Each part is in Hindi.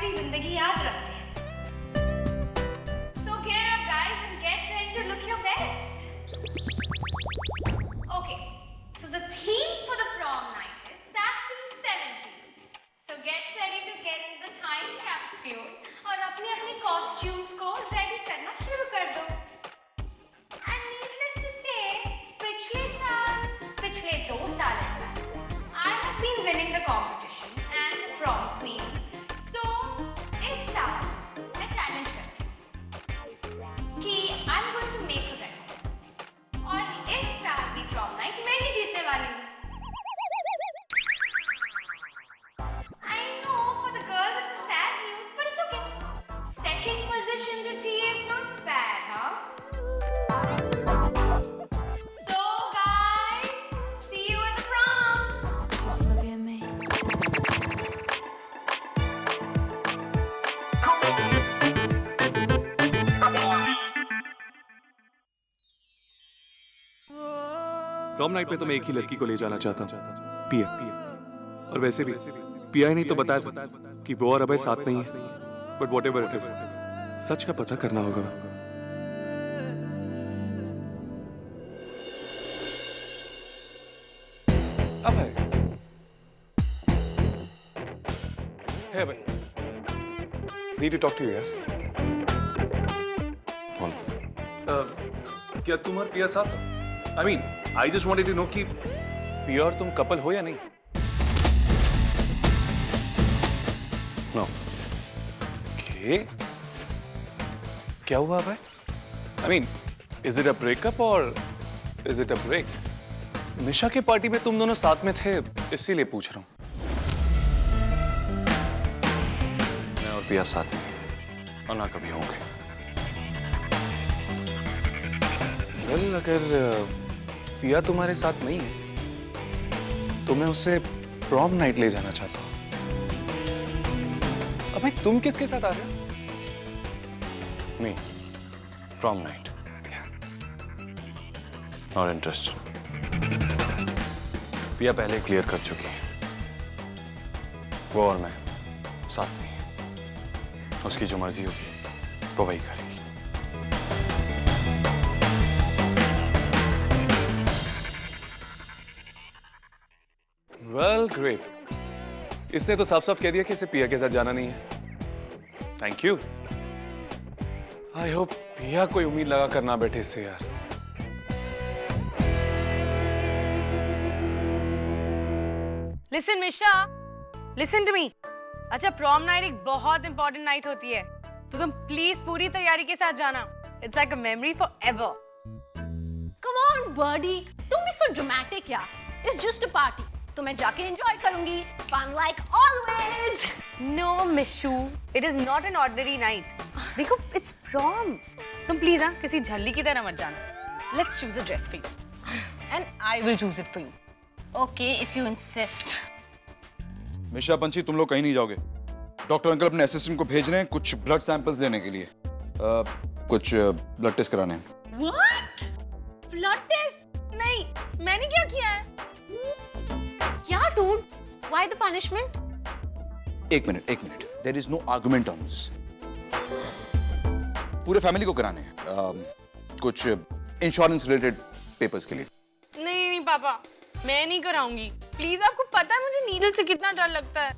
अपनी जिंदगी याद रखते हैं। So gear up guys and get ready to look your best. Okay, so the theme for the prom night is Sassy 70. So get ready to get in the time capsule और अपनी costumes को ready करना शुरू कर दो। And needless to say, पिछले 2 साल I have been winning the competition and the prom queen. So इस साल मैं challenge करती हूँ कि I'm going to make a record और इस साल भी prom night मैं ही जीतने वाली हूँ। I know for the girls it's a sad news, but it's okay. Second position to tea is not bad, huh? So guys, see you at the prom. Just look at me. Prom night पे तो मैं एक ही लड़की को ले जाना चाहता हूँ, पिया। और वैसे भी पिया ही नहीं तो बताया था कि वो और अभय साथ नहीं है। बट व्हाटएवर इट इज, सच का पता करना होगा। Abhay, hey Abhay, need to talk to you यार। क्या तुम और पिया साथ हो? I mean, I just wanted to know कि पिया और तुम कपल हो या नहीं? No. Okay. क्या हुआ भाई? I mean, is it a breakup or is it a break? निशा के पार्टी में तुम दोनों साथ में थे, इसीलिए पूछ रहा हूँ। मैं और पिया साथ में और ना कभी होंगे। Well, अगर पिया तुम्हारे साथ नहीं है तो मैं उसे प्रॉम नाइट ले जाना चाहता हूँ। अब भाई तुम किसके साथ आ रहे हो? नहीं, प्रॉम नाइट। और इंटरेस्ट पिया पहले क्लियर कर चुकी है, वो और मैं साथ नहीं है। उसकी जो मर्जी होगी वो वही करेगी। Well, great. इसने तो साफ साफ कह दिया कि इसे पिया के साथ जाना नहीं है। Thank you. I hope पिया कोई उम्मीद लगा कर ना बैठे इससे यार। Listen, Misha. Listen to me. अच्छा, प्रॉम नाइट एक बहुत इंपॉर्टेंट नाइट होती है, तो तुम प्लीज पूरी तैयारी के साथ जाना। It's like a memory forever. Come on, buddy. Don't be so dramatic, यार. It's just a party. तो मैं जाके enjoy करूंगी. Fun like always. No, Mishu. It is not an ordinary night. देखो, it's prom. तुम प्लीज हाँ किसी झल्ली की तरह मत जाना। Let's choose a dress for you. And I will choose it for you. Okay, if you insist. मिशा, पंछी, तुम लोग कहीं नहीं जाओगे। डॉक्टर अंकल अपने असिस्टेंट को भेज रहे हैं कुछ ब्लड सैंपल्स लेने के लिए। कुछ ब्लड टेस्ट कराने हैं। What? Blood test? नहीं, मैंने क्या किया है? Yeah, dude. Why the punishment? एक minute. There is no argument on this. पूरे फैमिली को कराने हैं कुछ इंश्योरेंस रिलेटेड पेपर्स के लिए। नहीं पापा, मैं नहीं कराऊंगी। प्लीज, आपको पता है मुझे नीडल से कितना डर लगता है।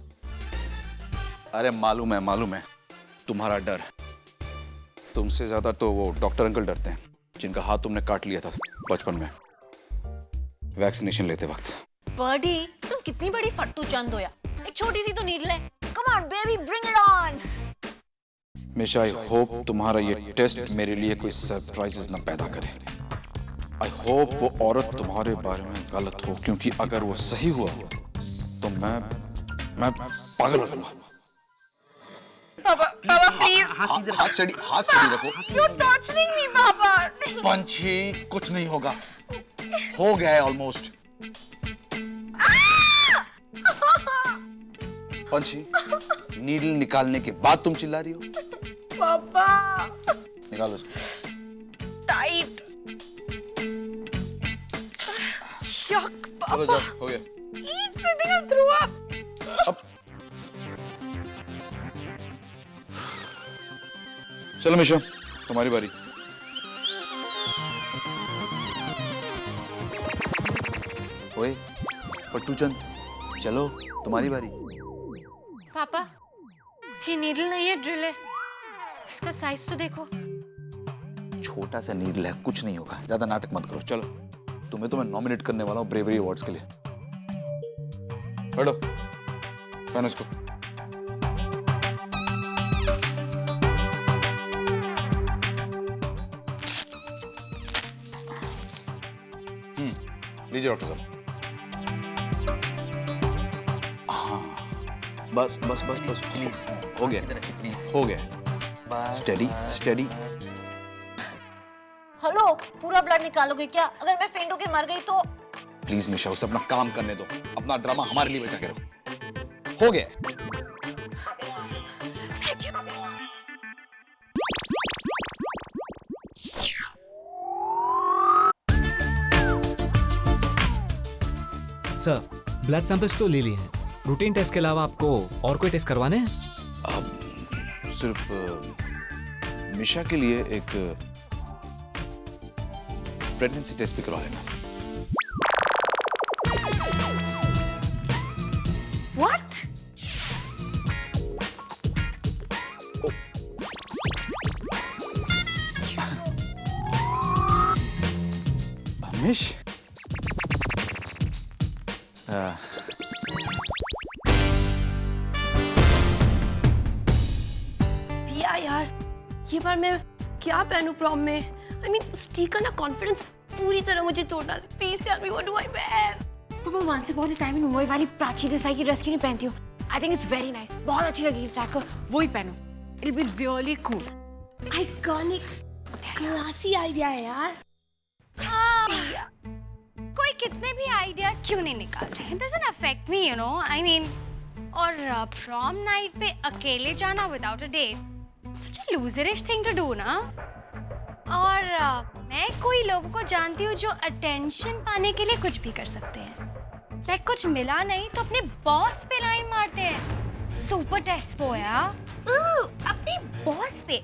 अरे मालूम है तुम्हारा डर। तुमसे ज्यादा तो वो डॉक्टर अंकल डरते हैं जिनका हाथ तुमने काट लिया था बचपन में वैक्सीनेशन लेते वक्त। Buddy, तुम कितनी बड़ी फट्टू चंद हो यार। एक छोटी सी तो नीडल है। Come on, baby, bring it on. Misha, I hope तुम्हारा ये टेस्ट मेरे लिए कोई सरप्राइजेस ना पैदा करे। आई होप वो औरत तुम्हारे बारे में गलत हो, क्योंकि अगर वो सही हुआ तो मैं पागल हो जाऊंगा। पापा प्लीज। हाथ सीधी रखो। You're torturing me, पापा। पंछी, कुछ नहीं होगा। हो गया है ऑलमोस्ट। पंछी, नीडल निकालने के बाद तुम चिल्ला रही हो? पापा। निकालो इसको। टाइट। Yuck, पापा। चलो जाओ, हो गया। Eat something, I'll throw up. अब चलो मिशा, तुम्हारी बारी। ओए पट्टू चंद, चलो तुम्हारी बारी। पापा, ये नीडल नहीं है, ड्रिल है। इसका साइज तो देखो। छोटा सा नीडल है, कुछ नहीं होगा, ज्यादा नाटक मत करो। चलो तुम्हें तो मैं नॉमिनेट करने वाला हूँ ब्रेवरी अवार्ड्स के लिए। बैठो, पहनो इसको। लीजिए डॉक्टर साहब। हाँ, बस बस बस बस, प्लीज, हो गया, हो गया। Steady steady. हेलो, पूरा ब्लड निकालोगे क्या? अगर मैं फेंट होके मर गई तो? प्लीज मिशा, उसे अपना काम करने दो, अपना ड्रामा हमारे लिए बचा के रखो। हो गया। सर, ब्लड सैंपल्स तो ले लिए हैं। रूटीन टेस्ट के अलावा आपको और कोई टेस्ट करवाने हैं? सिर्फ मिशा के लिए एक प्रेगनेंसी टेस्ट भी करवा लेना। What? हमेश, पिया यार, ये बार मैं क्या पहनूं प्रॉम में? I mean, स्टीक का ना कॉन्फिडेंस पूरी तरह मुझे तोड़ डाला। Please tell me what do I wear? तो वो once upon a time in Mumbai वाली प्राची देसाई की ड्रेस क्यों नहीं पहनती हो? I think it's very nice, बहुत अच्छी लगेगी ट्रैक, वो ही पहनो। It will be really cool. Iconic, classy idea है यार। कोई कितने भी आइडियाज क्यों नहीं निकाल रहे? It doesn't affect me, you know. I mean, और प्रॉम नाइट पे अकेले जाना without a date, such a loserish thing to do, ना? और मैं कोई लोगों को जानती हूँ जो अटेंशन पाने के लिए कुछ भी कर सकते हैं। लाइक कुछ मिला नहीं तो अपने बॉस पे लाइन मारते हैं। सुपर टेस्पो यार, अपने बॉस पे,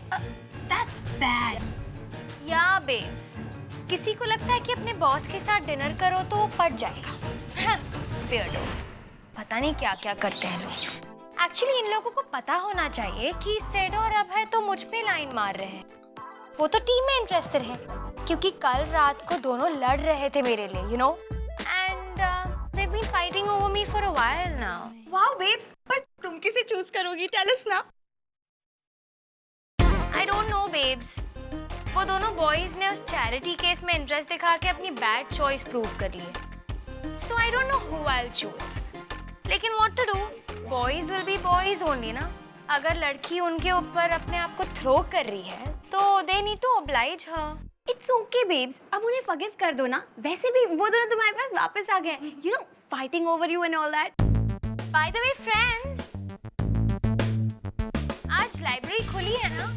that's bad. या बेब्स, किसी को लगता है कि अपने बॉस के साथ डिनर करो तो वो पट जाएगा। Weirdos. पता नहीं क्या क्या करते हैं लोग। एक्चुअली इन लोगों को पता होना चाहिए कि सेड और अभय तो मुझ पे लाइन मार रहे हैं। वो तो टीम में इंटरेस्टेड हैं, क्योंकि कल रात को दोनों लड़ रहे थे मेरे लिए, you know, and they've been fighting over me for a while now. Wow, babes, but तुम किसे चूज करोगी? Tell us ना। I don't know, babes. वो दोनों बॉयज ने उस चैरिटी केस में इंटरेस्ट दिखा के अपनी बैड चॉइस प्रूव कर ली है। So I don't know who I'll choose. लेकिन what to do? Boys will be boys only ना। अगर लड़की उनके ऊपर अपने आप को थ्रो कर रही है तो they need to oblige her. It's okay babes, अब उन्हें फॉरगिव कर दो ना। वैसे भी वो दोनों तुम्हारे पास वापस आ गए, you know, fighting over you and all that. By the way, friends, आज लाइब्रेरी खुली है ना?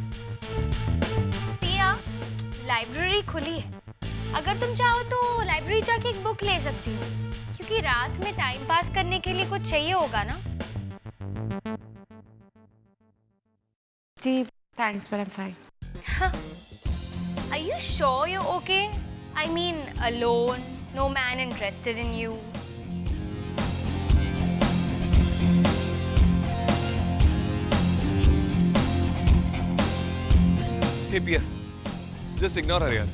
पिया, लाइब्रेरी खुली है। अगर तुम चाहो तो लाइब्रेरी जाके एक बुक ले सकती हो, क्योंकि रात में टाइम पास करने के लिए कुछ चाहिए होगा ना? जी, thanks but I am fine. Are you sure you're okay? I mean, alone, no man interested in you. हे पिया, जस्ट इग्नोर हर यार।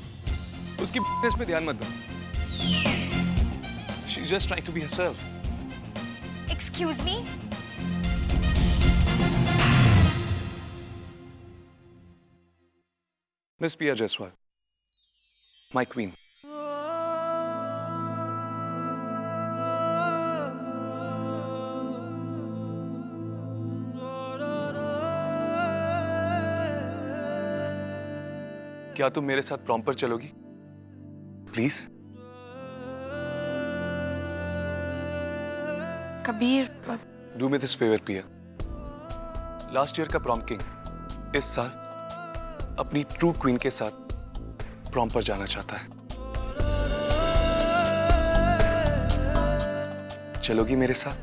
उसकी बिजनेस पे ध्यान मत दो। She's just trying to be herself. Excuse me? Miss Pia Jaiswal, my queen. क्या तुम मेरे साथ प्रॉम पर चलोगी? Please. Kabir, do me this favour Piya. Last year का प्रॉम किंग इस साल अपनी ट्रू क्वीन के साथ प्रॉम पर जाना चाहता है। चलोगी मेरे साथ?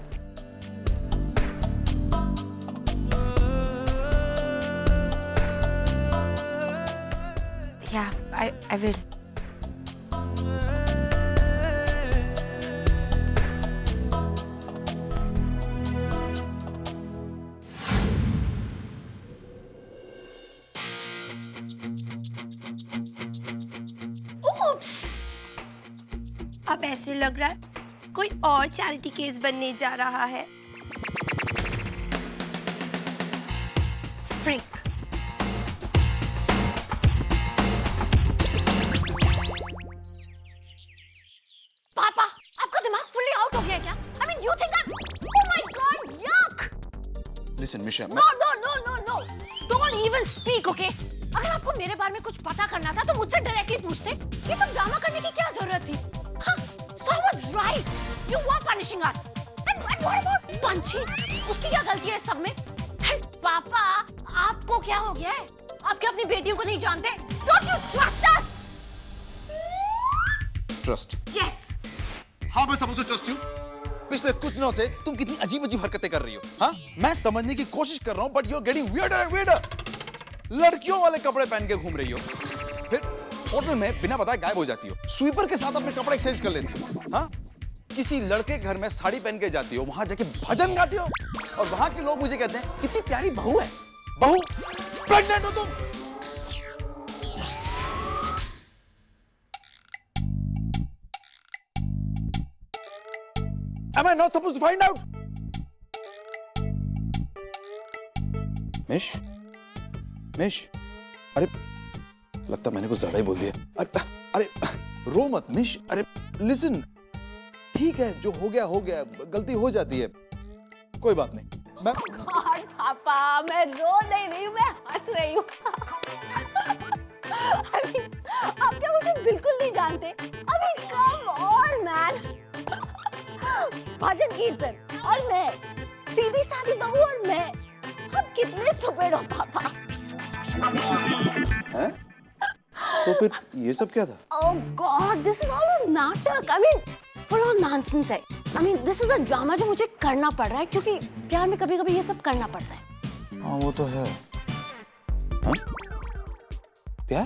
I will. Oops! अब ऐसे लग रहा है कोई और चैरिटी केस बनने जा रहा है। Freak. पापा, आपका दिमाग fully out हो गया क्या? I mean, you think I'm... Oh my God, yuck! Listen, Misha, No, no, no, no, no. Don't even speak, okay? अगर आपको मेरे बारे में कुछ पता करना था तो मुझसे डायरेक्टली पूछते। ये सब ड्रामा करने की क्या जरूरत थी? हाँ, so I was right. You were punishing us. And what about Panchi? उसकी क्या गलती है इस सब में? And पापा, आपको क्या हो गया है? आप क्या अपनी बेटियों को नहीं जानते? Don't you trust us? Trust. Yes. हाँ, मैं समझ ट्रस्ट यू। पिछले कुछ दिनों से तुम कितनी अजीब अजीब हरकतें कर रही हो। हाँ, मैं समझने की कोशिश कर रहा हूँ, but you are getting weirder and weirder. लड़कियों वाले कपड़े पहन के घूम रही हो, फिर होटल में बिना बताए गायब हो जाती हो, स्वीपर के साथ अपने कपड़े एक्सचेंज कर लेती हो। हाँ, किसी लड़के के घर में साड़ी पहन के जाती हो, वहां जाके भजन गाती हो, और वहां के लोग मुझे कहते हैं कितनी प्यारी बहू है। बहू, प्रेग्नेंट हो तुम। Am I not supposed to find out? मिश, अरे लगता मैंने कुछ ज्यादा ही बोल दिया। अरे रो मत मिश। अरे लिसन, ठीक है, जो हो गया, गलती हो जाती है, कोई बात नहीं। मैं God, पापा, मैं रो नहीं रही हूँ, मैं हंस रही हूँ। I mean, आप क्या मुझे बिल्कुल नहीं जानते? I mean, come on, man. भजन कीर्तन और मैं, सीधी सादी बहू और मैं, हम कितने स्टूपिड हो पापा। हैं? तो फिर ये सब क्या था? Oh God, this is all a नाटक। I mean, full on nonsense है। I mean, this is a drama जो मुझे करना पड़ रहा है क्योंकि प्यार में कभी-कभी ये सब करना पड़ता है। हाँ, वो तो है। हाँ? प्यार?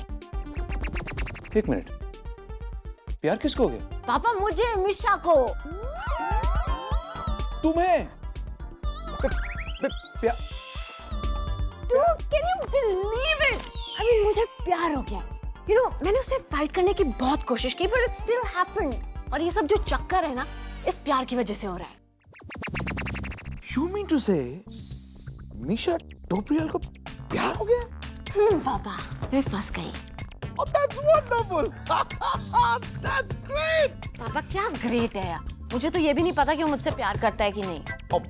एक मिनट, प्यार किसको हो गया? पापा, मुझे, मिशा को। तुम्हें? प्यार? Dude, can you believe it? I mean, मुझे प्यार हो गया। You know, मैंने उससे फाइट करने की बहुत कोशिश की, but it still happened. और ये सब जो चक्कर है ना, इस प्यार की वजह से हो रहा है। You mean to say, मिशा टोपरियल को प्यार हो गया? पापा, मैं फंस गई। Oh, that's wonderful. That's great. पापा, क्या ग्रेट है यार। मुझे तो ये भी नहीं पता कि वो मुझसे प्यार करता है कि नहीं। अब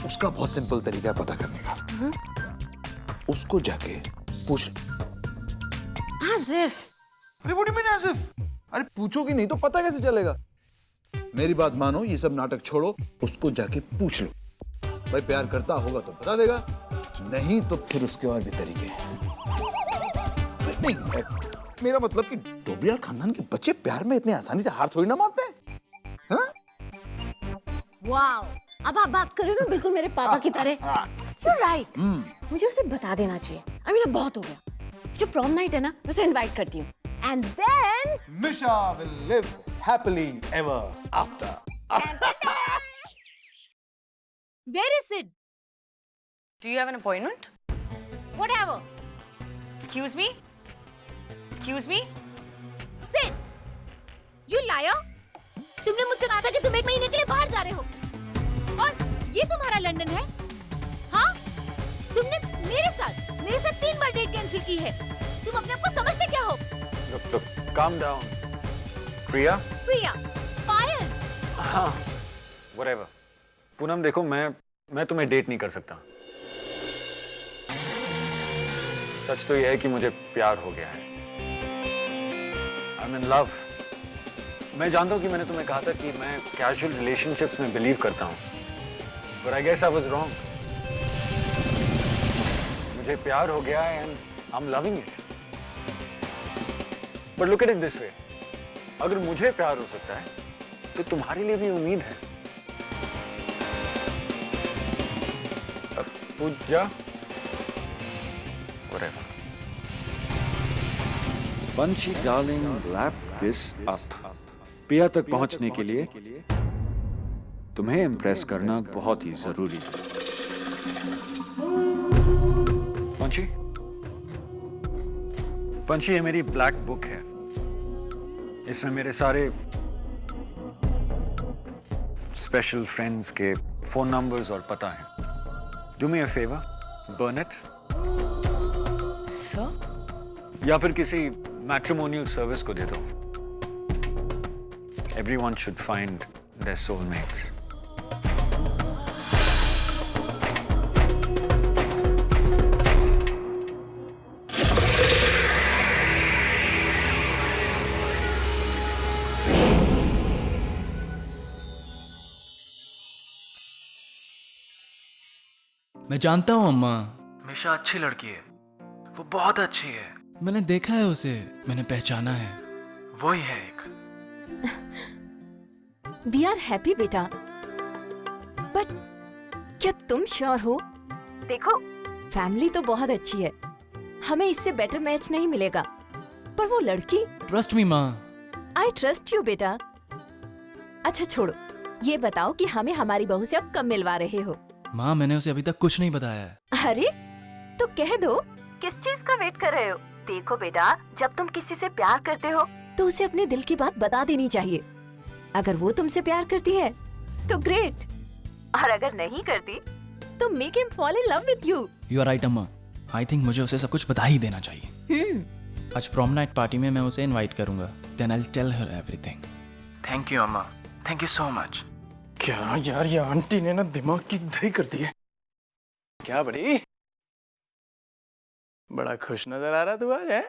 उसका बहुत सिंपल तरीका है पता करने का। उसको जाके पूछ। As if. अरे what do you mean as if? अरे पूछोगी नहीं तो पता कैसे चलेगा? मेरी बात मानो, ये सब नाटक छोड़ो, उसको जाके पूछ लो। भाई प्यार करता होगा तो बता देगा, नहीं तो फिर उसके और भी तरीके हैं। नहीं, मेरा मतलब कि डोबरियाल खानदान के बच्चे प्यार में इतने आसानी से हार थोड़ी ना मानते हैं। हाँ? वाओ, अब आप बात कर रहे हो ना बिल्कुल मेरे पापा की तरह। You're right. मुझे उसे बता देना चाहिए। I mean, अब बहुत हो गया। जो प्रॉम नाइट है ना, मैं उसे इनवाइट करती हूँ। And then Misha will live happily ever after. Where is Sid? Do you have an appointment? whatever. Excuse me? Excuse me? Sid, you liar. तुमने मुझसे कहा था कि तुम 1 महीने के लिए बाहर जा रहे हो। और ये तुम्हारा लंदन है? हाँ? तुमने मेरे साथ 3 बार डेट कैंसिल की है। तुम अपने आप को समझते क्या हो? Look, calm down. प्रिया? प्रिया, पायल। हाँ, whatever. पूनम देखो, मैं तुम्हें डेट नहीं कर सकता। सच तो यह है कि मुझे प्यार हो गया है। I'm in love. मैं जानता हूँ कि मैंने तुम्हें कहा था कि मैं कैजुअल रिलेशनशिप्स में बिलीव करता हूँ, but I guess I was wrong. मुझे प्यार हो गया है and I'm loving it. But look at it this way. अगर मुझे प्यार हो सकता है, तो तुम्हारे लिए भी उम्मीद है। अब पूजा, whatever. Banshi darling, lap this up. पिया तक पहुंचने के लिए तुम्हें इम्प्रेस करना बहुत ही जरूरी है। बंशी, बंशी, ये मेरी ब्लैक बुक है। इसमें मेरे सारे स्पेशल फ्रेंड्स के फोन नंबर्स और पता है। Do me a favour, burn it. Sir? या फिर किसी मैट्रिमोनियल सर्विस को दे दो। Everyone should find their soulmates. मैं जानता हूँ अम्मा, मिशा अच्छी लड़की है। वो बहुत अच्छी है। मैंने देखा है उसे, मैंने पहचाना है। वही है एक। वी आर हैप्पी बेटा, बट क्या तुम श्योर हो? देखो, फैमिली तो बहुत अच्छी है, हमें इससे बेटर मैच नहीं मिलेगा, पर वो लड़की। ट्रस्ट मी माँ। आई ट्रस्ट यू बेटा। अच्छा छोड़ो, ये बताओ कि हमें हमारी बहू से अब कब मिलवा रहे हो? माँ, मैंने उसे अभी तक कुछ नहीं बताया है। अरे तो कह दो, किस चीज का वेट कर रहे हो? देखो बेटा, जब तुम किसी से प्यार करते हो तो उसे अपने दिल की बात बता देनी चाहिए। अगर वो तुमसे प्यार करती है तो ग्रेट, और अगर नहीं करती तो make him fall in love with you. You are right अम्मा। आई थिंक मुझे उसे सब कुछ बता ही देना चाहिए। आज प्रॉम नाइट पार्टी में मैं उसे इनवाइट करूंगा। Then I will tell her everything. Thank you अम्मा, थैंक यू सो मच। क्या यार, ये आंटी ने ना दिमाग की दही कर दी है। क्या बड़ी बड़ा खुश नजर आ रहा तू आज है?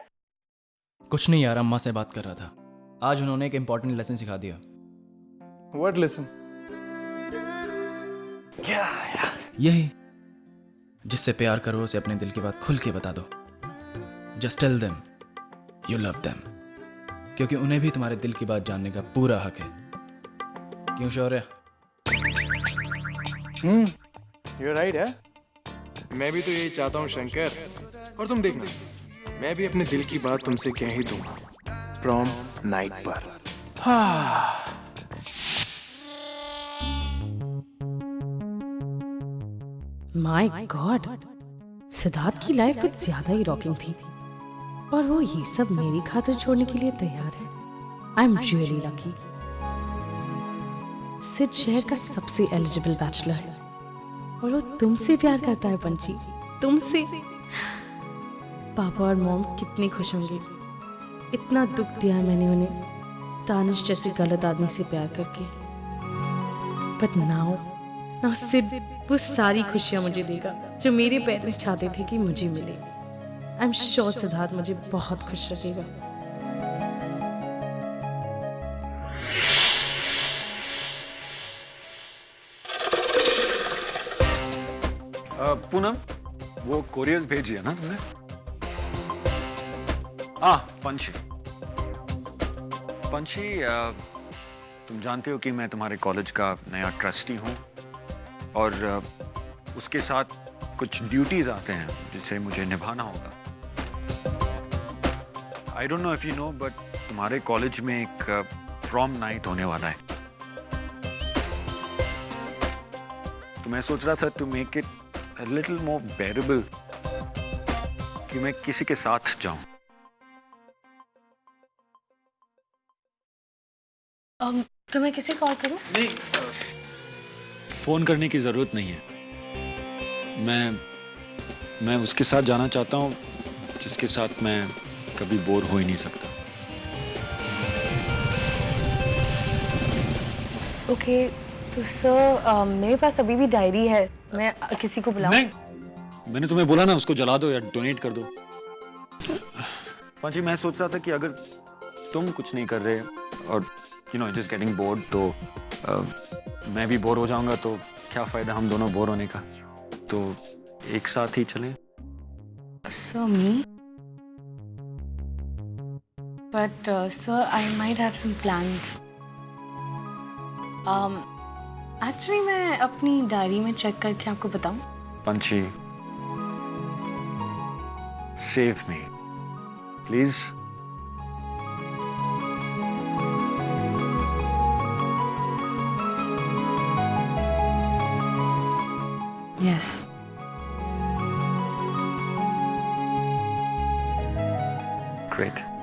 कुछ नहीं यार, अम्मा से बात कर रहा था। आज उन्होंने एक इम्पोर्टेंट लेसन सिखा दिया। What lesson? क्या यही, जिससे प्यार करो उसे अपने दिल की बात खुल के बता दो। Just tell them you love them, क्योंकि उन्हें भी तुम्हारे दिल की बात जानने का पूरा हक है। क्यों शौर्य? You're right है। मैं भी तो यही चाहता हूँ शंकर, और तुम देखना, मैं भी अपने दिल की बात तुमसे कह ही दूंगा प्रॉम नाइट पर। माय गॉड, सिद्धार्थ की लाइफ कुछ ज्यादा ही रॉकिंग थी, और वो ये सब मेरी खातिर छोड़ने के लिए तैयार है। I am really lucky. सिद्ध शहर का सबसे एलिजिबल बैचलर है, और वो तुमसे प्यार करता है पंची, तुमसे। पापा और मॉम कितने खुश होंगे। इतना दुख दिया मैंने उन्हें, तानिश जैसे गलत आदमी से प्यार करके। बट नाउ सिद्ध वो सारी खुशियां मुझे देगा जो मेरे पेरेंट्स चाहते थे कि मुझे मिले। आई एम श्योर सिद्धार्थ मुझे बहुत खुश रखेगा। पूनम, वो कोरियर्स भेजी है ना तुमने? पंछी, पंछी, तुम जानते हो कि मैं तुम्हारे कॉलेज का नया ट्रस्टी हूँ, और उसके साथ कुछ ड्यूटीज आते हैं जिसे मुझे निभाना होगा। I don't know if you know, but तुम्हारे कॉलेज में एक प्रॉम नाइट होने वाला है। तो मैं सोच रहा था to make it a little more bearable कि मैं किसी के साथ जाऊं। तुम्हें किसे कॉल करूं? नहीं, फोन करने की जरूरत नहीं है। मैं उसके साथ जाना चाहता हूं जिसके साथ मैं कभी बोर हो ही नहीं सकता। ओके, तो सर मेरे पास अभी भी डायरी है, मैं किसी को बुलाऊं? नहीं, मैंने तुम्हें बोला ना उसको जला दो या डोनेट कर दो। पंची, मैं सोच रहा था कि अगर तुम कुछ नहीं कर रहे और you know just getting bored, तो मैं भी बोर हो जाऊंगा, तो क्या फायदा हम दोनों बोर होने का। तो एक साथ ही चलें। Sir me, but sir I might have some plans. Actually मैं अपनी डायरी में चेक करके आपको बताऊं? पंछी, सेव मी प्लीज। Great.